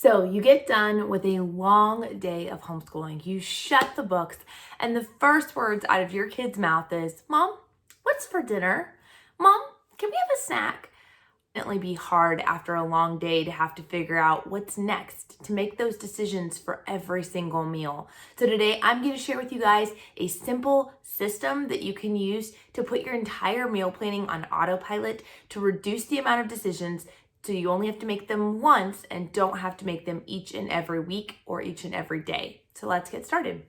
So you get done with a long day of homeschooling. You shut the books, and the first words out of your kid's mouth is, "Mom, what's for dinner? Mom, can we have a snack?" Definitely be hard after a long day to have to figure out what's next to make those decisions for every single meal. So today I'm going to share with you guys a simple system that you can use to put your entire meal planning on autopilot to reduce the amount of decisions so you only have to make them once and don't have to make them each and every week or each and every day. So let's get started.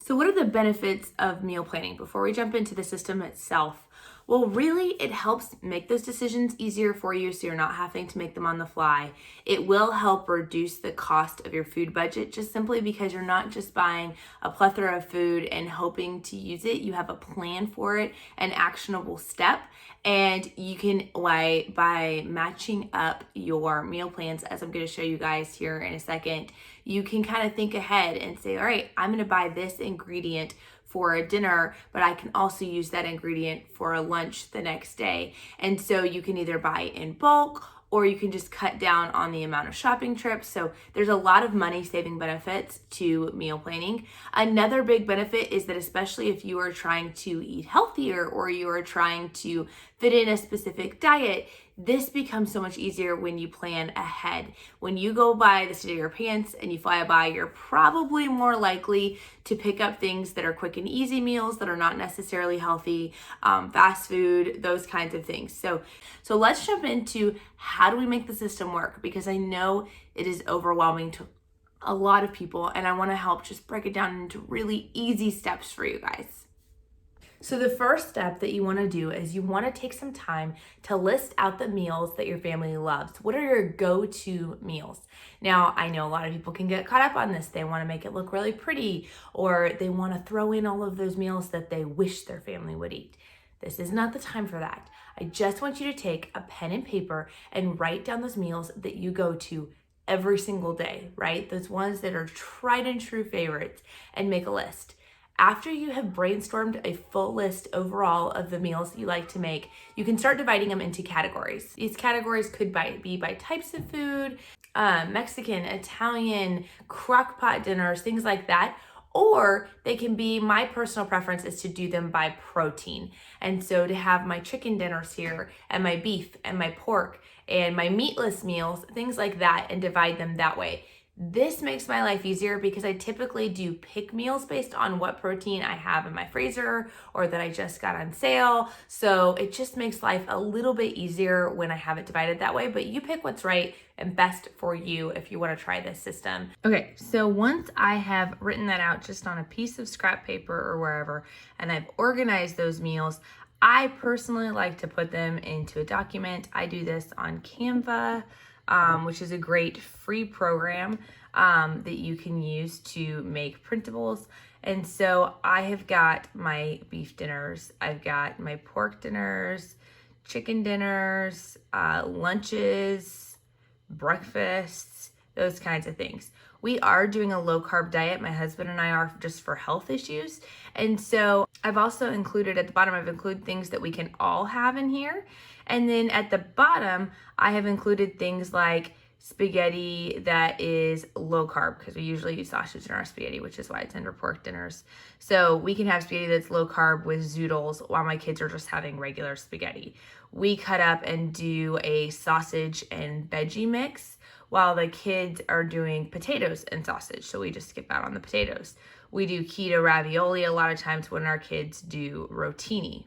So what are the benefits of meal planning before we jump into the system itself? Well, really, it helps make those decisions easier for you so you're not having to make them on the fly. It will help reduce the cost of your food budget just simply because you're not just buying a plethora of food and hoping to use it. You have a plan for it, an actionable step, and you can, by matching up your meal plans, as I'm going to show you guys here in a second, you can kind of think ahead and say, all right, I'm going to buy this ingredient for a dinner, but I can also use that ingredient for a lunch the next day. And so you can either buy in bulk or you can just cut down on the amount of shopping trips. So there's a lot of money saving benefits to meal planning. Another big benefit is that especially if you are trying to eat healthier or you are trying to fit in a specific diet, this becomes so much easier when you plan ahead. When you go by the seat of your pants and you fly by, you're probably more likely to pick up things that are quick and easy meals that are not necessarily healthy, fast food, those kinds of things. So let's jump into how do we make the system work, because I know it is overwhelming to a lot of people and I want to help just break it down into really easy steps for you guys. So the first step that you want to do is you want to take some time to list out the meals that your family loves. What are your go-to meals? Now, I know a lot of people can get caught up on this. They want to make it look really pretty, or they want to throw in all of those meals that they wish their family would eat. This is not the time for that. I just want you to take a pen and paper and write down those meals that you go to every single day, right? Those ones that are tried and true favorites, and make a list. After you have brainstormed a full list overall of the meals that you like to make, you can start dividing them into categories. These categories could be by types of food, Mexican, Italian, crock pot dinners, things like that. Or they can be, my personal preference is to do them by protein. And so to have my chicken dinners here and my beef and my pork and my meatless meals, things like that, and divide them that way. This makes my life easier because I typically do pick meals based on what protein I have in my freezer or that I just got on sale. So it just makes life a little bit easier when I have it divided that way, but you pick what's right and best for you if you want to try this system. Okay, so once I have written that out just on a piece of scrap paper or wherever, and I've organized those meals, I personally like to put them into a document. I do this on Canva, which is a great free program that you can use to make printables. And so I have got my beef dinners, I've got my pork dinners, chicken dinners, lunches, breakfasts, those kinds of things. We are doing a low carb diet. My husband and I are, just for health issues. And so I've also included at the bottom, I've included things that we can all have in here. And then at the bottom, I have included things like spaghetti that is low carb, because we usually use sausage in our spaghetti, which is why it's under pork dinners. So we can have spaghetti that's low carb with zoodles while my kids are just having regular spaghetti. We cut up and do a sausage and veggie mix while the kids are doing potatoes and sausage. So we just skip out on the potatoes. We do keto ravioli a lot of times when our kids do rotini.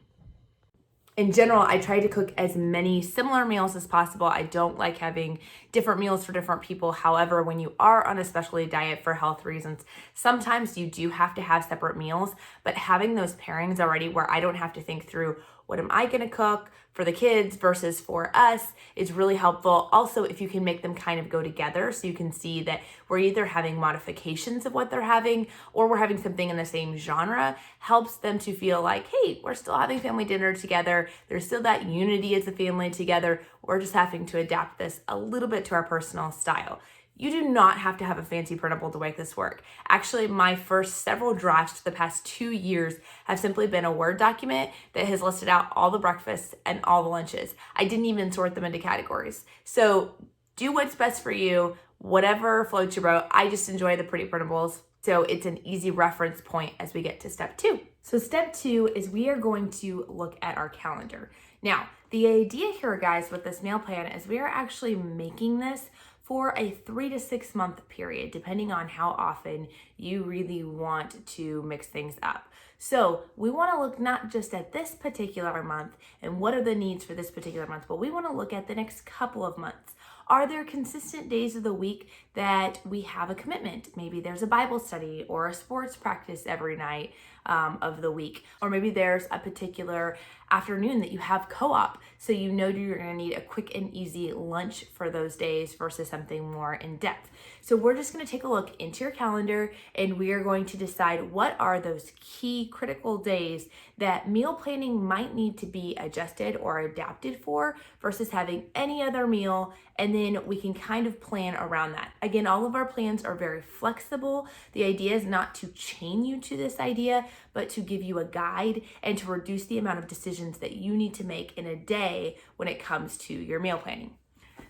In general, I try to cook as many similar meals as possible. I don't like having different meals for different people. However, when you are on a specialty diet for health reasons, sometimes you do have to have separate meals, but having those pairings already where I don't have to think through what am I gonna cook for the kids versus for us is really helpful. Also, if you can make them kind of go together so you can see that we're either having modifications of what they're having or we're having something in the same genre, helps them to feel like, hey, we're still having family dinner together. There's still that unity as a family together. We're just having to adapt this a little bit to our personal style. You do not have to have a fancy printable to make this work. Actually, my first several drafts for the past 2 years have simply been a Word document that has listed out all the breakfasts and all the lunches. I didn't even sort them into categories. So do what's best for you, whatever floats your boat. I just enjoy the pretty printables. So it's an easy reference point as we get to step 2. So step 2 is we are going to look at our calendar. Now, the idea here, guys, with this meal plan is we are actually making this for a 3 to 6 month period, depending on how often you really want to mix things up. So we want to look not just at this particular month and what are the needs for this particular month, but we want to look at the next couple of months. Are there consistent days of the week that we have a commitment? Maybe there's a Bible study or a sports practice every night of the week. Or maybe there's a particular afternoon that you have co-op, so you know you're going to need a quick and easy lunch for those days versus something more in depth. So we're just going to take a look into your calendar and we are going to decide what are those key critical days that meal planning might need to be adjusted or adapted for versus having any other meal, and then we can kind of plan around that. Again, all of our plans are very flexible. The idea is not to chain you to this idea, but to give you a guide and to reduce the amount of decisions that you need to make in a day when it comes to your meal planning.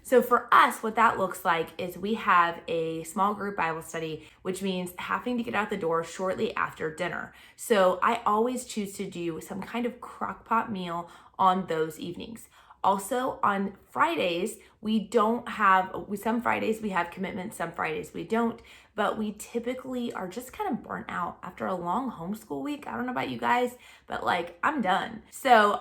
So for us, what that looks like is we have a small group Bible study, which means having to get out the door shortly after dinner. So I always choose to do some kind of crock pot meal on those evenings. Also on Fridays, some Fridays we have commitments, some Fridays we don't, but we typically are just kind of burnt out after a long homeschool week. I don't know about you guys, but I'm done. So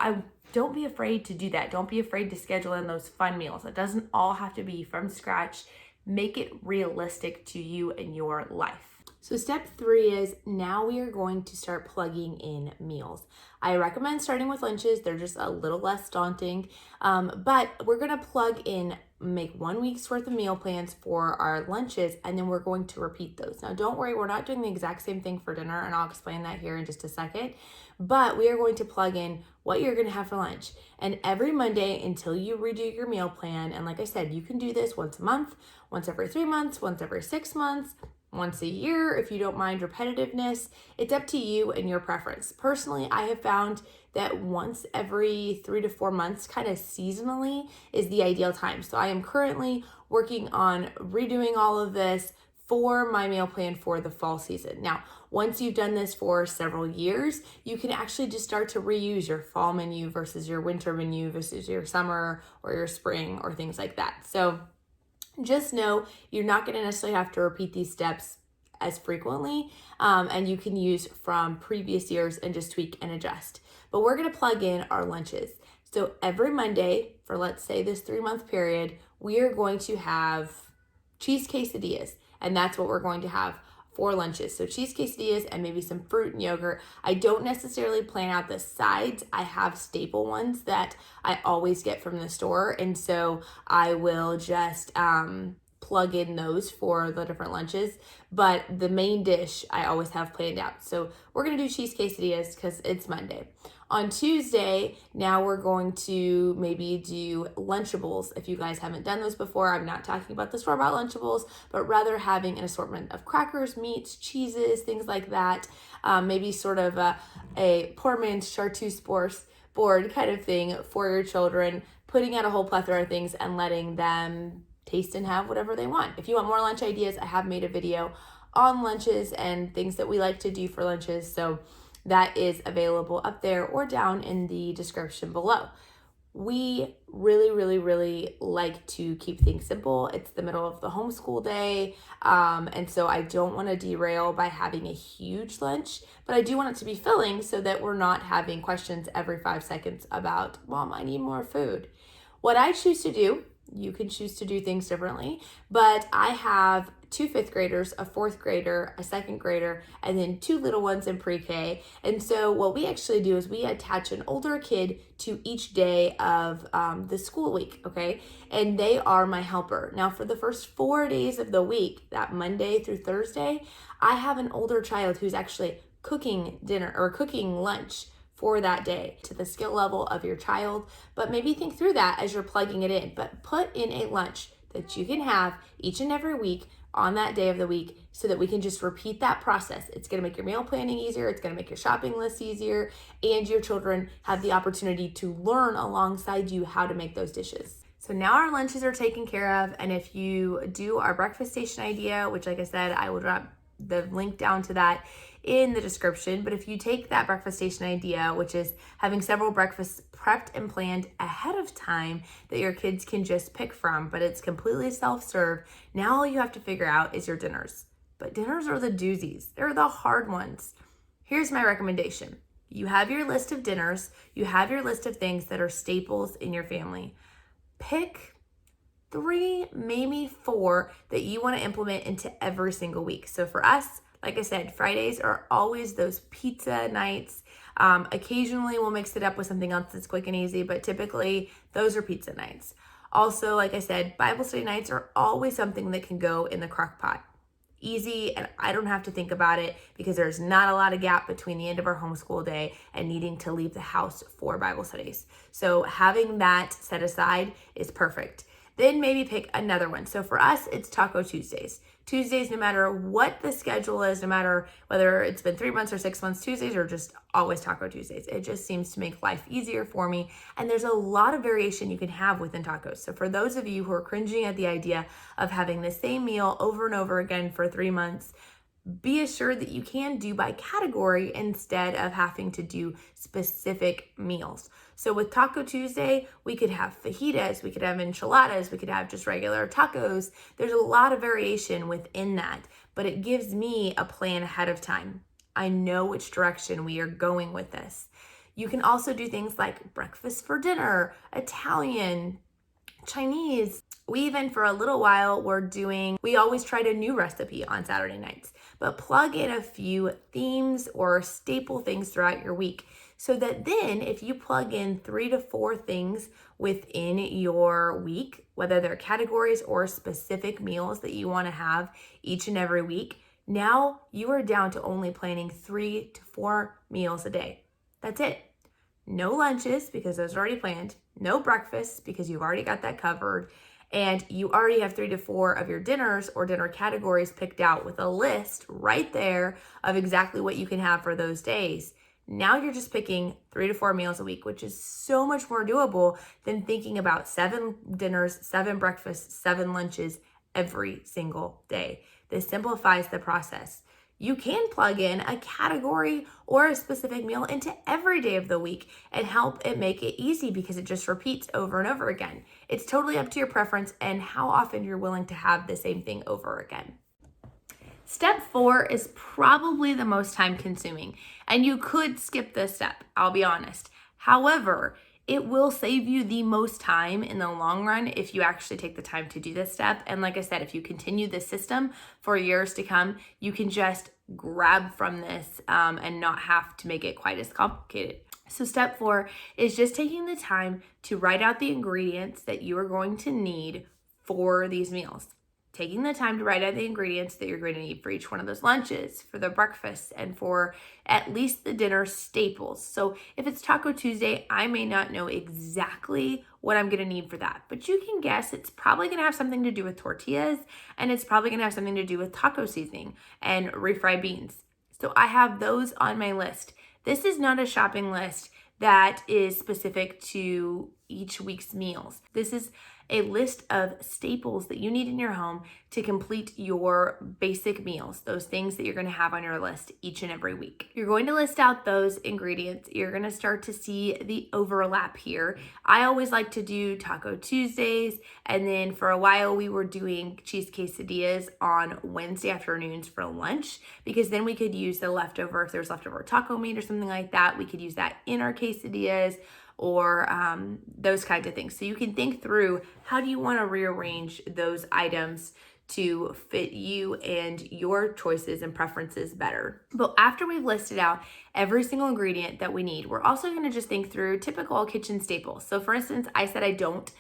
don't be afraid to do that. Don't be afraid to schedule in those fun meals. It doesn't all have to be from scratch. Make it realistic to you and your life. So step 3 is now we are going to start plugging in meals. I recommend starting with lunches. They're just a little less daunting, but we're going to make 1 week's worth of meal plans for our lunches, and then we're going to repeat those. Now, don't worry, we're not doing the exact same thing for dinner, and I'll explain that here in just a second, but we are going to plug in what you're going to have for lunch. And every Monday until you redo your meal plan, and like I said, you can do this once a month, once every 3 months, once every 6 months, once a year, if you don't mind repetitiveness. It's up to you and your preference. Personally, I have found that once every 3 to 4 months, kind of seasonally, is the ideal time. So I am currently working on redoing all of this for my meal plan for the fall season. Now, once you've done this for several years, you can actually just start to reuse your fall menu versus your winter menu versus your summer or your spring or things like that. So just know you're not going to necessarily have to repeat these steps as frequently, and you can use from previous years and just tweak and adjust. But we're going to plug in our lunches. So every Monday for, let's say, this 3-month period, we are going to have cheese quesadillas, and that's what we're going to have for lunches. So cheese quesadillas and maybe some fruit and yogurt. I don't necessarily plan out the sides. I have staple ones that I always get from the store. And so I will just plug in those for the different lunches. But the main dish I always have planned out. So we're going to do cheese quesadillas because it's Monday. On Tuesday, now we're going to maybe do Lunchables. If you guys haven't done those before, I'm not talking about the store-bought Lunchables, but rather having an assortment of crackers, meats, cheeses, things like that. Maybe sort of a poor man's chartreuse board kind of thing for your children, putting out a whole plethora of things and letting them taste and have whatever they want. If you want more lunch ideas, I have made a video on lunches and things that we like to do for lunches. So that is available up there or down in the description below. We really like to keep things simple. It's the middle of the homeschool day, and so I don't want to derail by having a huge lunch, but I do want it to be filling so that we're not having questions every 5 seconds about, Mom, I need more food. What I choose to do, you can choose to do things differently, but I have 2 5th graders, a 4th grader, a 2nd grader, and then 2 little ones in pre-K. And so what we actually do is we attach an older kid to each day of the school week, okay? And they are my helper. Now for the first 4 days of the week, that Monday through Thursday, I have an older child who's actually cooking dinner or cooking lunch for that day to the skill level of your child. But maybe think through that as you're plugging it in, but put in a lunch that you can have each and every week on that day of the week so that we can just repeat that process. It's going to make your meal planning easier. It's going to make your shopping list easier, and your children have the opportunity to learn alongside you how to make those dishes. So now our lunches are taken care of, and if you do our breakfast station idea, which like I said, I will drop the link down to that in the description, but if you take that breakfast station idea, which is having several breakfasts prepped and planned ahead of time that your kids can just pick from, but it's completely self-serve, now all you have to figure out is your dinners. But dinners are the doozies. They're the hard ones. Here's my recommendation. You have your list of dinners. You have your list of things that are staples in your family. Pick 3, maybe 4 that you want to implement into every single week. So for us, like I said, Fridays are always those pizza nights. Occasionally we'll mix it up with something else that's quick and easy, but typically those are pizza nights. Also, like I said, Bible study nights are always something that can go in the crock pot. Easy, and I don't have to think about it because there's not a lot of gap between the end of our homeschool day and needing to leave the house for Bible studies. So having that set aside is perfect. Then maybe pick another one. So for us, it's Taco Tuesdays. Tuesdays, no matter what the schedule is, no matter whether it's been 3 months or 6 months, Tuesdays are just always Taco Tuesdays. It just seems to make life easier for me. And there's a lot of variation you can have within tacos. So for those of you who are cringing at the idea of having the same meal over and over again for 3 months, be assured that you can do by category instead of having to do specific meals. So with Taco Tuesday, we could have fajitas, we could have enchiladas, we could have just regular tacos. There's a lot of variation within that, but it gives me a plan ahead of time. I know which direction we are going with this. You can also do things like breakfast for dinner, Italian, Chinese. We even for a little while we always tried a new recipe on Saturday nights, but plug in a few themes or staple things throughout your week so that then if you plug in 3 to 4 things within your week, whether they're categories or specific meals that you want to have each and every week, now you are down to only planning 3 to 4 meals a day. That's it. No lunches because those are already planned. No breakfasts because you've already got that covered. And you already have 3 to 4 of your dinners or dinner categories picked out with a list right there of exactly what you can have for those days. Now you're just picking 3 to 4 meals a week, which is so much more doable than thinking about 7 dinners, 7 breakfasts, 7 lunches every single day. This simplifies the process. You can plug in a category or a specific meal into every day of the week and help it make it easy because it just repeats over and over again. It's totally up to your preference and how often you're willing to have the same thing over again. Step 4 is probably the most time consuming, and you could skip this step, I'll be honest. However, it will save you the most time in the long run if you actually take the time to do this step. And like I said, if you continue this system for years to come, you can just grab from this and not have to make it quite as complicated. So step 4 is just taking the time to write out the ingredients that you are going to need for these meals. Taking the time to write out the ingredients that you're going to need for each one of those lunches, for the breakfast, and for at least the dinner staples. So if it's Taco Tuesday, I may not know exactly what I'm going to need for that, but you can guess it's probably going to have something to do with tortillas, and it's probably going to have something to do with taco seasoning and refried beans. So I have those on my list. This is not a shopping list that is specific to each week's meals. This is a list of staples that you need in your home to complete your basic meals, those things that you're going to have on your list each and every week. You're going to list out those ingredients. You're going to start to see the overlap here. I always like to do Taco Tuesdays, and then for a while we were doing cheese quesadillas on Wednesday afternoons for lunch, because then we could use the leftover, if there's leftover taco meat or something like that, we could use that in our quesadillas, or those kinds of things. So you can think through, how do you want to rearrange those items to fit you and your choices and preferences better. But after we've listed out every single ingredient that we need, we're also going to just think through typical kitchen staples. So for instance, I said I don't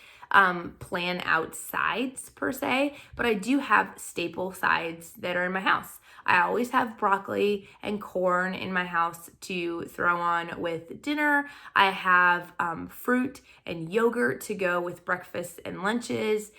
plan out sides per se, but I do have staple sides that are in my house. I always have broccoli and corn in my house to throw on with dinner. I have fruit and yogurt to go with breakfast and lunches.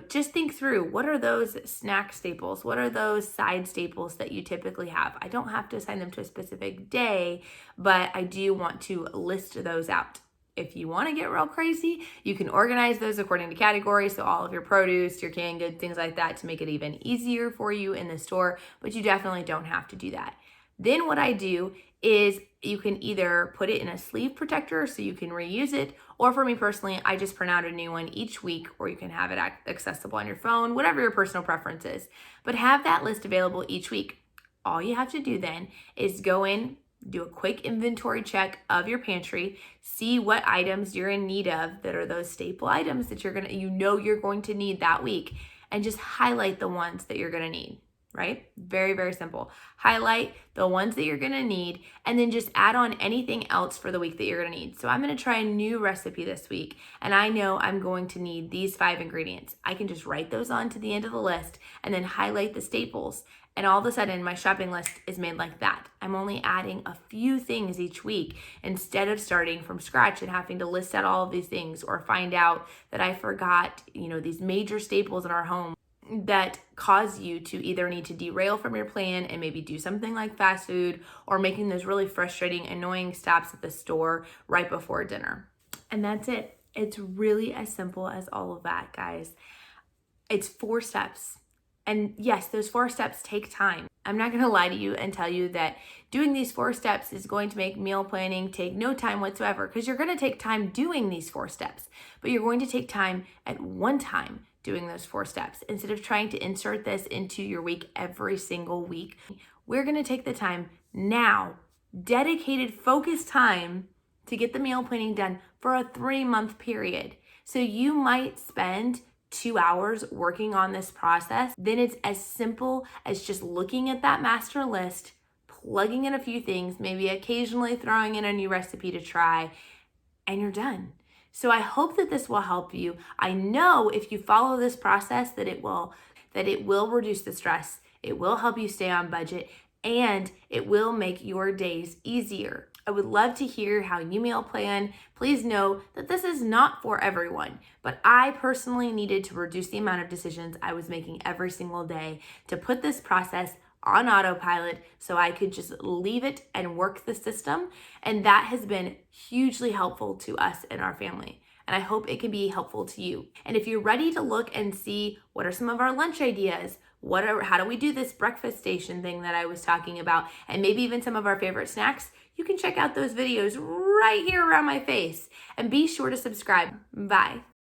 just think through, what are those snack staples? What are those side staples that you typically have? I don't have to assign them to a specific day, but I do want to list those out. If you want to get real crazy, you can organize those according to categories. So all of your produce, your canned goods, things like that, to make it even easier for you in the store, but you definitely don't have to do that. Then what I do is you can either put it in a sleeve protector so you can reuse it, or for me personally, I just print out a new one each week, or you can have it accessible on your phone, whatever your personal preference is. But have that list available each week. All you have to do then is go in, do a quick inventory check of your pantry, see what items you're in need of that are those staple items that you're going to need that week, and just highlight the ones that you're gonna need, right? Very, very simple. Highlight the ones that you're gonna need, and then just add on anything else for the week that you're gonna need. So I'm gonna try a new recipe this week, and I know I'm going to need these 5 ingredients. I can just write those on to the end of the list and then highlight the staples. And all of a sudden, my shopping list is made like that. I'm only adding a few things each week instead of starting from scratch and having to list out all of these things, or find out that I forgot, these major staples in our home that cause you to either need to derail from your plan and maybe do something like fast food, or making those really frustrating, annoying stops at the store right before dinner. And that's it. It's really as simple as all of that, guys. It's 4 steps. And yes, those 4 steps take time. I'm not gonna lie to you and tell you that doing these 4 steps is going to make meal planning take no time whatsoever, because you're gonna take time doing these 4 steps, but you're going to take time at one time doing those 4 steps. Instead of trying to insert this into your week every single week, we're gonna take the time now, dedicated, focused time, to get the meal planning done for a 3-month period. So you might spend 2 hours working on this process. Then it's as simple as just looking at that master list, plugging in a few things, maybe occasionally throwing in a new recipe to try, and you're done. So I hope that this will help you. I know if you follow this process that it will reduce the stress, it will help you stay on budget, and it will make your days easier. I would love to hear how you meal plan. Please know that this is not for everyone, but I personally needed to reduce the amount of decisions I was making every single day to put this process on autopilot so I could just leave it and work the system. And that has been hugely helpful to us and our family. And I hope it can be helpful to you. And if you're ready to look and see what are some of our lunch ideas, how do we do this breakfast station thing that I was talking about, and maybe even some of our favorite snacks, you can check out those videos right here around my face. And be sure to subscribe. Bye.